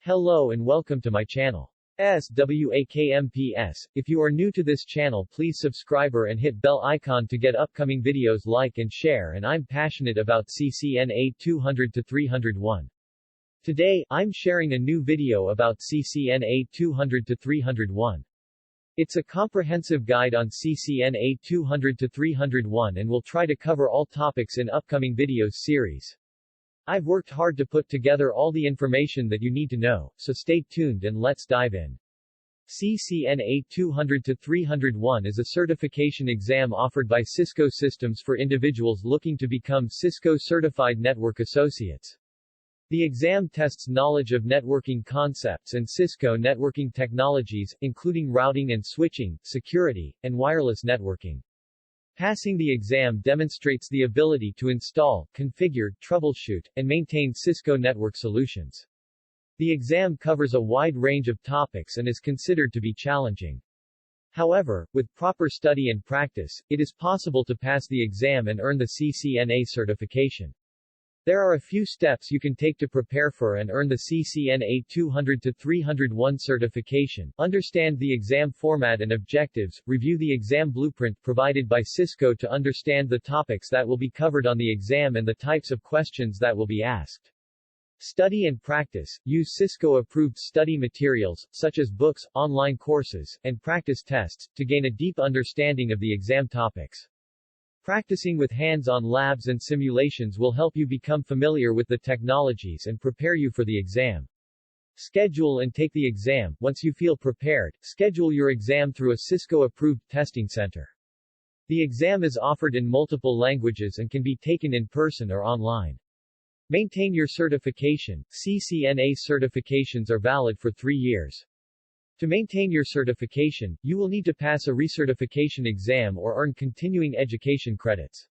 Hello and welcome to my channel. SWAKMPS. If you are new to this channel, please subscribe and hit bell icon to get upcoming videos, like and share, and I'm passionate about CCNA 200-301. Today, I'm sharing a new video about CCNA 200-301. It's a comprehensive guide on CCNA 200-301 and will try to cover all topics in upcoming videos series. I've worked hard to put together all the information that you need to know, so stay tuned and let's dive in. CCNA 200-301 is a certification exam offered by Cisco Systems for individuals looking to become Cisco Certified Network Associates. The exam tests knowledge of networking concepts and Cisco networking technologies, including routing and switching, security, and wireless networking. Passing the exam demonstrates the ability to install, configure, troubleshoot, and maintain Cisco network solutions. The exam covers a wide range of topics and is considered to be challenging. However, with proper study and practice, it is possible to pass the exam and earn the CCNA certification. There are a few steps you can take to prepare for and earn the CCNA 200-301 certification. Understand the exam format and objectives, review the exam blueprint provided by Cisco to understand the topics that will be covered on the exam and the types of questions that will be asked. Study and practice. Use Cisco-approved study materials, such as books, online courses, and practice tests, to gain a deep understanding of the exam topics. Practicing with hands-on labs and simulations will help you become familiar with the technologies and prepare you for the exam. Schedule and take the exam. Once you feel prepared, schedule your exam through a Cisco-approved testing center. The exam is offered in multiple languages and can be taken in person or online. Maintain your certification. CCNA certifications are valid for 3 years. To maintain your certification, you will need to pass a recertification exam or earn continuing education credits.